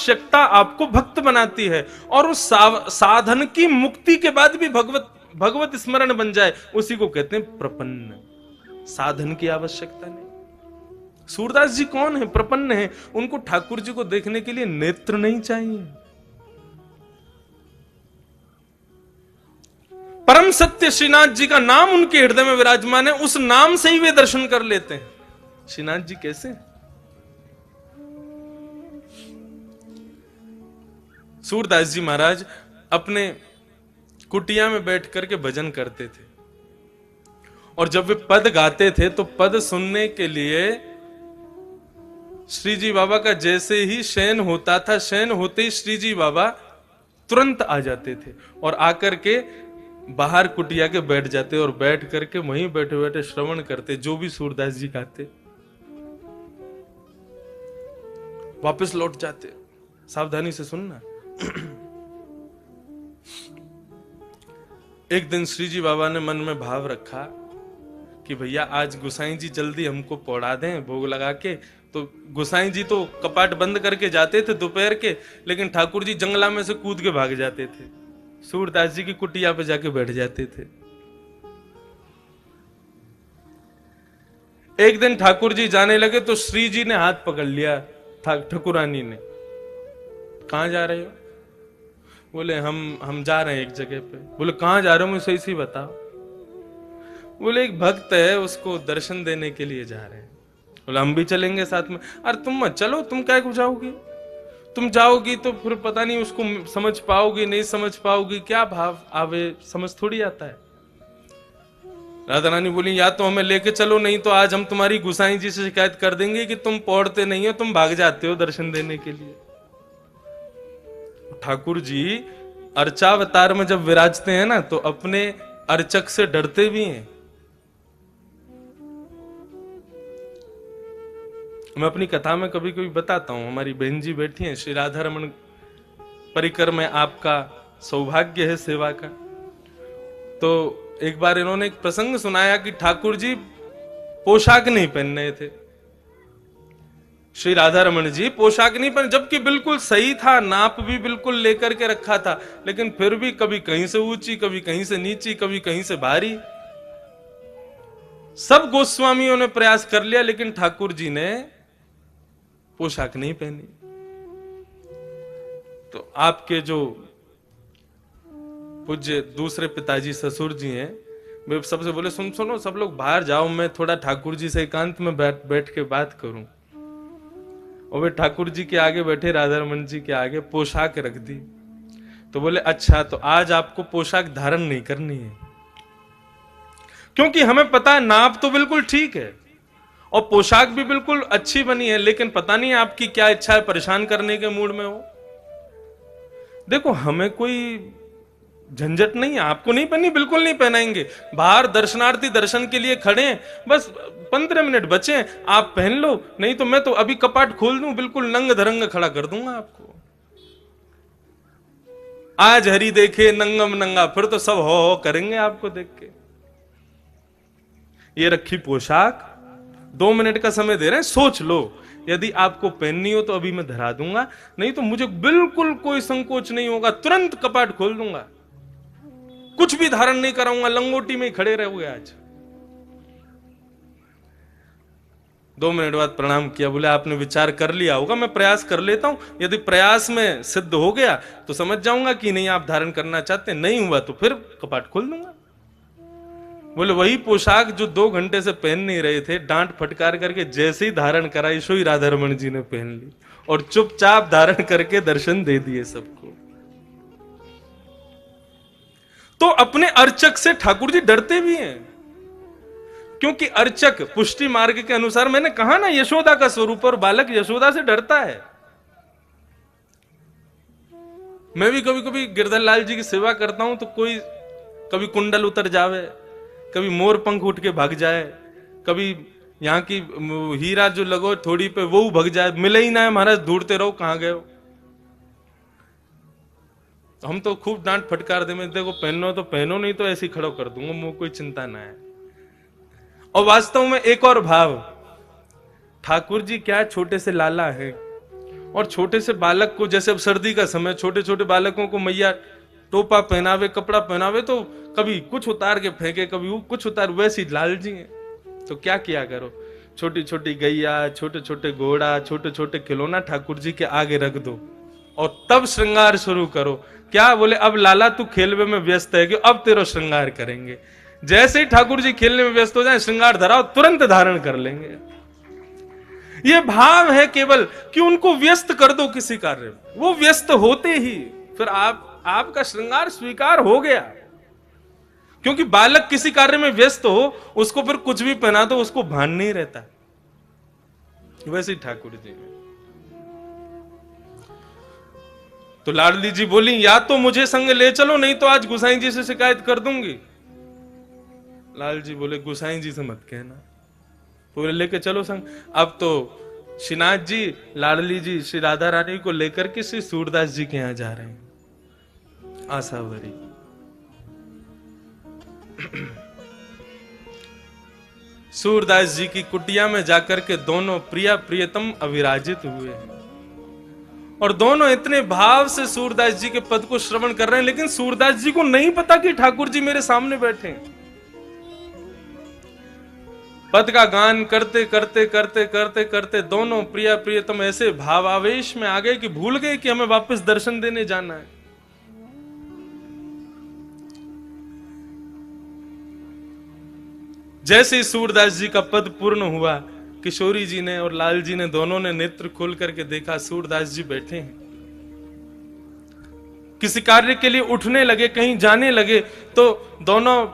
आवश्यकता आपको भक्त बनाती है, और उस साधन की मुक्ति के बाद भी भगवत स्मरण बन जाए, उसी को कहते हैं प्रपन्न। साधन की आवश्यकता नहीं। सूरदास जी कौन है? प्रपन्न है। उनको ठाकुर जी को देखने के लिए नेत्र नहीं चाहिए। परम सत्य श्रीनाथ जी का नाम उनके हृदय में विराजमान है, उस नाम से ही वे दर्शन कर लेते हैं। श्रीनाथ जी कैसे? सूरदास जी महाराज अपने कुटिया में बैठ करके भजन करते थे, और जब वे पद गाते थे तो पद सुनने के लिए श्री जी बाबा का जैसे ही शयन होता था, शयन होते ही श्री जी बाबा तुरंत आ जाते थे और आकर के बाहर कुटिया के बैठ जाते, और बैठ करके वहीं बैठे बैठे श्रवण करते जो भी सूरदास जी गाते, वापस लौट जाते। सावधानी से सुनना। एक दिन श्री जी बाबा ने मन में भाव रखा कि भैया आज गोसाई जी जल्दी हमको पौड़ा दें भोग लगा के। तो गोसाई जी तो कपाट बंद करके जाते थे दोपहर के, लेकिन ठाकुर जी जंगला में से कूद के भाग जाते थे, सूरदास जी की कुटिया पे जाके बैठ जाते थे। एक दिन ठाकुर जी जाने लगे तो श्री जी ने हाथ पकड़ लिया ठाकुरानी ने। कहां जा रहे हो? बोले हम जा रहे हैं एक जगह पे। बोले कहां जा रहे हो? मुझे सही बताओ। बोले एक भक्त है, उसको दर्शन देने के लिए जा रहे हैं। बोले हम भी चलेंगे साथ में। अरे तुम मत चलो, तुम क्या को जाओगी? तुम जाओगी तो फिर पता नहीं उसको समझ पाओगी नहीं समझ पाओगी, क्या भाव आवे समझ थोड़ी आता है। राधा रानी बोली या तो हमें लेके चलो, नहीं तो आज हम तुम्हारी गुसाई जी से शिकायत कर देंगे कि तुम पौड़ते नहीं हो, तुम भाग जाते हो दर्शन देने के लिए। ठाकुर जी अर्चावतार में जब विराजते हैं ना, तो अपने अर्चक से डरते भी हैं। मैं अपनी कथा में कभी कभी बताता हूं, हमारी बहन जी बैठी हैं, श्री राधा रमन परिकर में आपका सौभाग्य है सेवा का। तो एक बार इन्होंने एक प्रसंग सुनाया कि ठाकुर जी पोशाक नहीं पहन रहे थे। श्री राधा रमन जी पोशाक नहीं पहने, जबकि बिल्कुल सही था, नाप भी बिल्कुल लेकर के रखा था, लेकिन फिर भी कभी कहीं से ऊंची, कभी कहीं से नीची, कभी कहीं से भारी। सब गोस्वामियों ने प्रयास कर लिया, लेकिन ठाकुर जी ने पोशाक नहीं पहनी। तो आपके जो पूज्य दूसरे पिताजी ससुर जी हैं, वे सबसे बोले सुनो सब लोग बाहर जाओ, मैं थोड़ा ठाकुर जी से एकांत में बैठ के बात करूं। और वे ठाकुर जी के आगे बैठे, राधा रमन जी के आगे पोशाक रख दी। तो बोले अच्छा, तो आज आपको पोशाक धारण नहीं करनी है, क्योंकि हमें पता है नाप तो बिल्कुल ठीक है और पोशाक भी बिल्कुल अच्छी बनी है, लेकिन पता नहीं आपकी क्या इच्छा है, परेशान करने के मूड में हो। देखो हमें कोई झंझट नहीं है, आपको नहीं पहनी बिल्कुल नहीं पहनाएंगे। बाहर दर्शनार्थी दर्शन के लिए खड़े हैं, बस 15 मिनट बचे हैं, आप पहन लो, नहीं तो मैं तो अभी कपाट खोल दूं, बिल्कुल नंग धरंग खड़ा कर दूंगा आपको। आज हरि देखे नंगम नंगा, फिर तो सब हो करेंगे आपको देख के। ये रखी पोशाक, 2 मिनट का समय दे रहे हैं, सोच लो, यदि आपको पहननी हो तो अभी मैं धरा दूंगा, नहीं तो मुझे बिल्कुल कोई संकोच नहीं होगा, तुरंत कपाट खोल दूंगा, कुछ भी धारण नहीं कराऊंगा, लंगोटी में ही खड़े रहोगे आज। 2 मिनट बाद प्रणाम किया, बोले आपने विचार कर लिया होगा, मैं प्रयास कर लेता हूं, यदि प्रयास में सिद्ध हो गया तो समझ जाऊंगा कि नहीं आप धारण करना चाहते, नहीं हुआ तो फिर कपाट खोल दूंगा। बोले वही पोशाक जो 2 घंटे से पहन नहीं रहे थे, डांट फटकार करके जैसे ही धारण कराई, सो ही राधा रमन जी ने पहन ली और चुपचाप धारण करके दर्शन दे दिए सबको। तो अपने अर्चक से ठाकुर जी डरते भी हैं, क्योंकि अर्चक पुष्टि मार्ग के अनुसार, मैंने कहा ना यशोदा का स्वरूप, और बालक यशोदा से डरता है। मैं भी कभी कभी गिरधर लाल जी की सेवा करता हूं तो कोई कभी कुंडल उतर जावे, कभी मोर पंख उठ के भाग जाए, कभी यहां की हीरा जो लगो थोड़ी पे वो भाग जाए, मिले ही ना है महाराज, ढूंढते रहो कहां गए हो। हम तो खूब डांट फटकार दे, मैं देखो पहनो तो पहनो, नहीं तो ऐसे ही खड़ो कर दूंगा, मुझे कोई चिंता ना है। और वास्तव में एक और भाव, ठाकुर जी क्या छोटे से लाला है, और छोटे से बालक को, जैसे अब सर्दी का समय, छोटे छोटे बालकों को मैया टोपा पहनावे, कपड़ा पहनावे, तो कभी कुछ उतार के फेंके, कभी वो कुछ उतार, वैसी लाल जी है। तो क्या किया करो, छोटी छोटी गैया, छोटे छोटे घोड़ा, छोटे छोटे खिलौना ठाकुर जी के आगे रख दो और तब श्रृंगार शुरू करो। क्या बोले, अब लाला तू खेलवे में व्यस्त है कि अब तेरा श्रृंगार करेंगे। जैसे ही ठाकुर जी खेलने में व्यस्त हो जाए, श्रृंगार धराओ, तुरंत धारण कर लेंगे। ये भाव है केवल कि उनको व्यस्त कर दो किसी कार्य में, वो व्यस्त होते ही फिर आपका श्रृंगार स्वीकार हो गया। क्योंकि बालक किसी कार्य में व्यस्त हो, उसको फिर कुछ भी पहना दो, उसको भान नहीं रहता। वैसे ही ठाकुर जी। तो लाडली जी बोली, या तो मुझे संग ले चलो, नहीं तो आज गुसाई जी से शिकायत कर दूंगी। लाल जी बोले, गुसाई जी से मत कहना, पूरे लेके चलो संग। अब तो श्रीनाथ जी, लाडली जी श्री राधा रानी को लेकर के श्री सूरदास जी के यहां जा रहे हैं, आसावरी। सूरदास जी की कुटिया में जाकर के दोनों प्रिया प्रियतम अविराजित हुए हैं और दोनों इतने भाव से सूरदास जी के पद को श्रवण कर रहे हैं, लेकिन सूरदास जी को नहीं पता कि ठाकुर जी मेरे सामने बैठे हैं। पद का गान करते करते करते करते करते दोनों प्रिया प्रियतम ऐसे भावावेश में आ गए कि भूल गए कि हमें वापस दर्शन देने जाना है। जैसे ही सूरदास जी का पद पूर्ण हुआ, किशोरी जी ने और लाल जी ने दोनों ने नेत्र खोल करके देखा, सूरदास जी बैठे हैं। किसी कार्य के लिए उठने लगे, कहीं जाने लगे, तो दोनों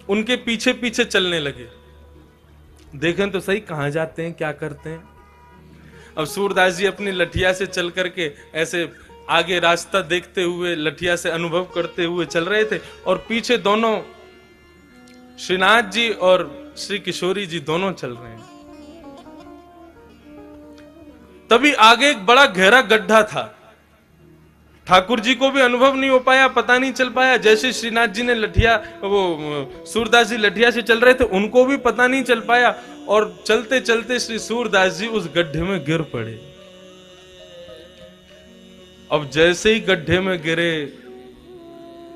उनके पीछे पीछे चलने लगे। देखें तो सही, कहां जाते हैं, क्या करते हैं। अब सूरदास जी अपनी लठिया से चल करके ऐसे आगे रास्ता देखते हुए, लठिया से अनुभव करते हुए चल रहे थे, और पीछे दोनों श्रीनाथ जी और श्री किशोरी जी दोनों चल रहे हैं। तभी आगे एक बड़ा गहरा गड्ढा था। ठाकुर जी को भी अनुभव नहीं हो पाया, पता नहीं चल पाया। जैसे श्रीनाथ जी ने लठिया, वो सूरदास जी लठिया से चल रहे थे, उनको भी पता नहीं चल पाया, और चलते चलते श्री सूरदास जी उस गड्ढे में गिर पड़े। अब जैसे ही गड्ढे में गिरे,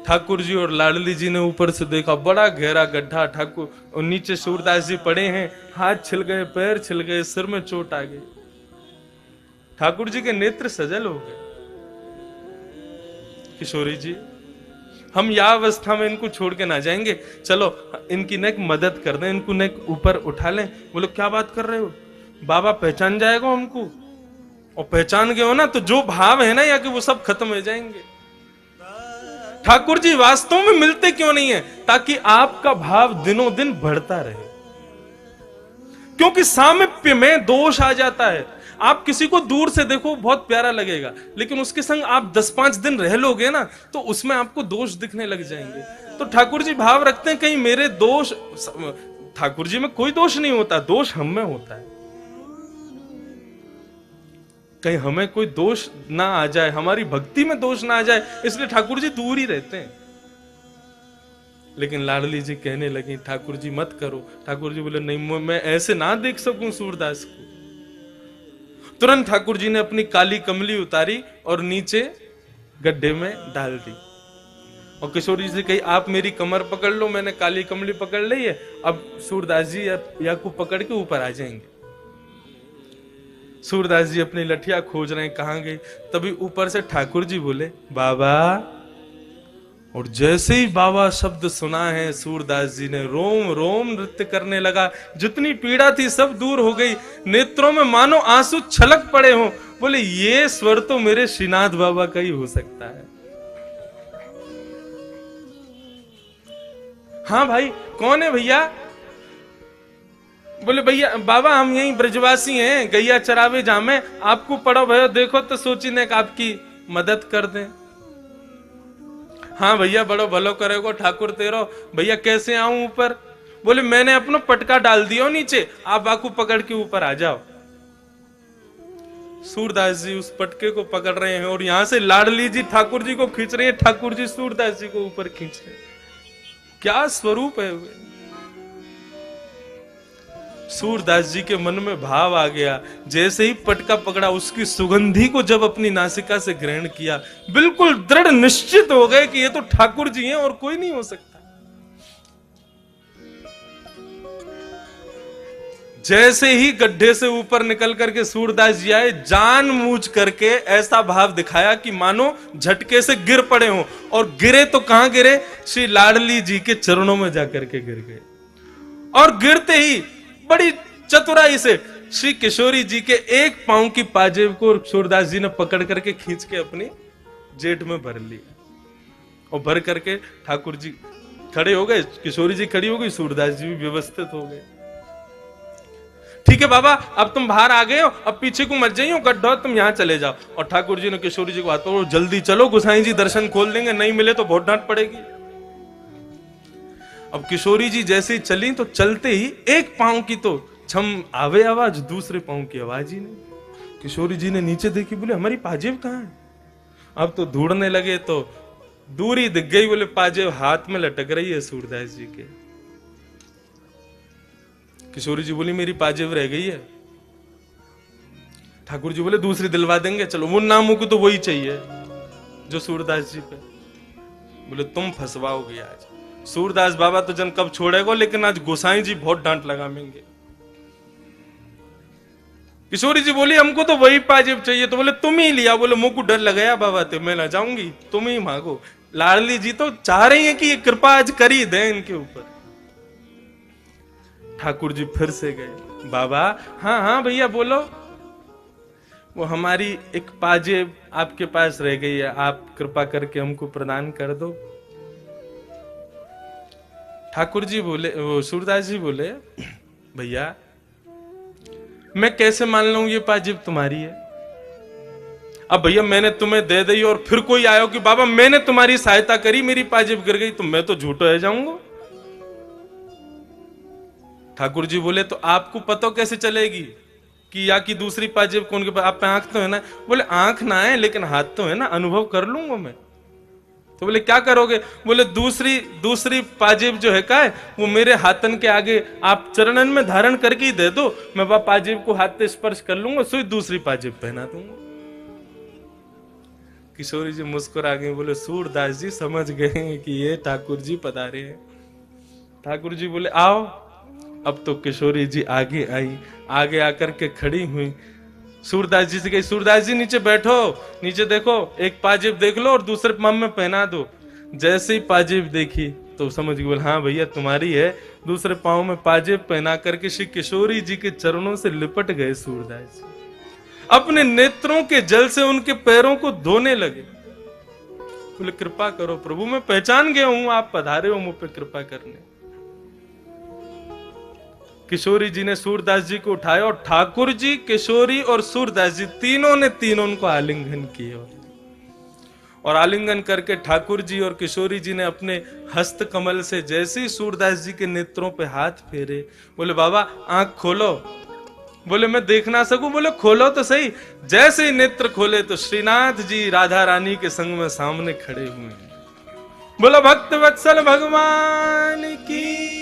ठाकुर जी और लाडली जी ने ऊपर से देखा, बड़ा गहरा गड्ढा, ठाकुर और नीचे सूरदास जी पड़े हैं, हाथ छिल गए, पैर छिल गए, सिर में चोट आ गई। ठाकुर जी के नेत्र सजल हो गए। किशोरी जी, हम यह अवस्था में इनको छोड़ के ना जाएंगे, चलो इनकी नेक मदद कर दें, इनको नेक ऊपर उठा लें। बोलो, क्या बात कर रहे हो, बाबा पहचान जाएगा हमको, और पहचान गए हो ना तो जो भाव है ना या कि वो सब खत्म हो जाएंगे। ठाकुर जी वास्तव में मिलते क्यों नहीं है? ताकि आपका भाव दिनों दिन बढ़ता रहे, क्योंकि सामीप्य में दोष आ जाता है। आप किसी को दूर से देखो बहुत प्यारा लगेगा, लेकिन उसके संग आप 10-5 दिन रह लोगे ना तो उसमें आपको दोष दिखने लग जाएंगे। तो ठाकुर जी भाव रखते हैं, कहीं मेरे दोष, ठाकुर जी में कोई दोष नहीं होता, दोष हम में होता है। कहीं हमें कोई दोष ना आ जाए, हमारी भक्ति में दोष ना आ जाए, इसलिए ठाकुर जी दूर ही रहते हैं। लेकिन लाडली जी कहने लगी, ठाकुर जी मत करो। ठाकुर जी बोले, नहीं, मैं ऐसे ना देख सकूं सूरदास को। तुरंत ठाकुर जी ने अपनी काली कमली उतारी और नीचे गड्ढे में डाल दी, और किशोरी जी से कही, आप मेरी कमर पकड़ लो, मैंने काली कमली पकड़ ली है, अब सूरदास जी या को पकड़ के ऊपर आ जाएंगे। सूरदास जी अपनी लठिया खोज रहे हैं, कहां गई। तभी ऊपर से ठाकुर जी बोले, बाबा। और जैसे ही बाबा शब्द सुना है, सूरदास जी ने रोम रोम नृत्य करने लगा। जितनी पीड़ा थी सब दूर हो गई, नेत्रों में मानो आंसू छलक पड़े हों। बोले, ये स्वर तो मेरे श्रीनाथ बाबा का ही हो सकता है। हाँ भाई, कौन है भैया? बोले, भैया बाबा हम यहीं ब्रजवासी हैं, गैया चरावे जामे, आपको पड़ो भयो देखो तो सोची ने आपकी मदद कर दें। हाँ भैया, बड़ो भलो करेगो ठाकुर तेरो। भैया कैसे आऊं ऊपर? बोले, मैंने अपना पटका डाल दियो नीचे, आप बाकू पकड़ के ऊपर आ जाओ। सूरदास जी उस पटके को पकड़ रहे हैं और यहां से लाडली जी ठाकुर जी को खींच रहे हैं, ठाकुर जी सूरदास जी को ऊपर खींच रहे हैं। क्या स्वरूप है वे! सूरदास जी के मन में भाव आ गया, जैसे ही पटका पकड़ा उसकी सुगंधी को जब अपनी नासिका से ग्रहण किया, बिल्कुल दृढ़ निश्चित हो गए कि ये तो ठाकुर जी हैं और कोई नहीं हो सकता। जैसे ही गड्ढे से ऊपर निकल करके सूरदास जी आए, जानबूझ करके ऐसा भाव दिखाया कि मानो झटके से गिर पड़े हों, और गिरे तो कहां गिरे, श्री लाडली जी के चरणों में जाकर के गिर गए। और गिरते ही बड़ी चतुराई से श्री किशोरी जी के एक पांव की पाजेब को सूरदास जी ने पकड़ करके खींच के अपनी जेठ में भर लिया, और भर करके ठाकुर जी खड़े हो गए, किशोरी जी खड़ी हो गई, सूरदास जी भी व्यवस्थित हो गए। ठीक है बाबा, अब तुम बाहर आ गए हो, अब पीछे को मत जाइए, गड्ढा तुम यहां चले जाओ। और ठाकुर जी ने किशोरी जी को हाथों, जल्दी चलो, गोसाई जी दर्शन खोल देंगे, नहीं मिले तो बहुत डांट पड़ेगी। अब किशोरी जी जैसे ही चली, तो चलते ही एक पांव की तो छम आवे आवाज, दूसरे पांव की आवाज ही नहीं। किशोरी जी ने नीचे देखी, बोले हमारी पाजेब कहां है? अब तो ढूंढने लगे तो दूरी दिख गई, बोले पाजेब हाथ में लटक रही है सूरदास जी के। किशोरी जी बोली मेरी पाजेब रह गई है। ठाकुर जी बोले दूसरी दिलवा देंगे, चलो। वो नामों को तो वही चाहिए जो सूरदास जी पे। बोले तुम फंसवाओगे आज, सूरदास बाबा तो जन कब छोड़ेगा, लेकिन आज गोसाई जी बहुत डांट लगाएंगे। किशोरी जी बोली हमको तो वही पाजेब चाहिए। तो बोले तुम ही लिया। बोले मुंह को डर लगाया बाबा, ते मैं ना जाऊंगी, तुम ही मांगो। लाडली जी तो चाह रही है कि ये कृपा आज कर ही दे इनके ऊपर। ठाकुर जी फिर से गए, बाबा हाँ हाँ भैया बोलो, वो हमारी एक पाजेब आपके पास रह गई है, आप कृपा करके हमको प्रदान कर दो। ठाकुर जी बोले, वो सूरदास जी बोले भैया मैं कैसे मान लूं ये पाजेब तुम्हारी है? अब भैया मैंने तुम्हें दे दी और फिर कोई आयो कि बाबा मैंने तुम्हारी सहायता करी, मेरी पाजेब गिर गई, तो मैं तो झूठो है जाऊंगा। ठाकुर जी बोले तो आपको पता कैसे चलेगी कि या की दूसरी पाजेब कौन के पास? आप पे आंख तो है ना? बोले आंख ना है लेकिन हाथ तो है ना, अनुभव कर लूंगा मैं। तो बोले क्या करोगे? बोले दूसरी पाजेब जो है का है, वो मेरे हाथन के आगे आप चरणन में धारण करके ही दे दो, मैं वह पाजेब को हाथ से स्पर्श कर लूंगा, सो दूसरी पाजेब पहना दूंगा। किशोरी जी मुस्कुरा गए, बोले सूरदास जी समझ गए कि ये ठाकुर जी पधारे हैं। ठाकुर जी बोले आओ। अब तो किशोरी जी आगे आई, आगे आकर के खड़ी हुई, सूरदास जी से कही सूरदास जी नीचे बैठो, नीचे देखो, एक पाजेब देख लो और दूसरे पाँव में पहना दो। जैसे ही पाजेब देखी तो समझ गई, बोले हाँ भैया तुम्हारी है। दूसरे पाँव में पाजेब पहना करके श्री किशोरी जी के चरणों से लिपट गए सूरदास जी, अपने नेत्रों के जल से उनके पैरों को धोने लगे। बोले कृपा करो प्रभु, मैं पहचान गया हूं आप पधारे हो मुझ पे कृपा करने। किशोरी जी ने सूरदास जी को उठाया और ठाकुर जी, किशोरी और सूरदास जी तीनों को आलिंगन किए। और आलिंगन करके ठाकुर जी और किशोरी जी ने अपने हस्त कमल से जैसे ही सूरदास जी के नेत्रों पे हाथ फेरे, बोले बाबा आंख खोलो। बोले मैं देख ना सकूं? बोले खोलो तो सही। जैसे ही नेत्र खोले तो श्रीनाथ जी राधा रानी के संग में सामने खड़े हुए हैं। बोला भक्त वत्सल भगवान की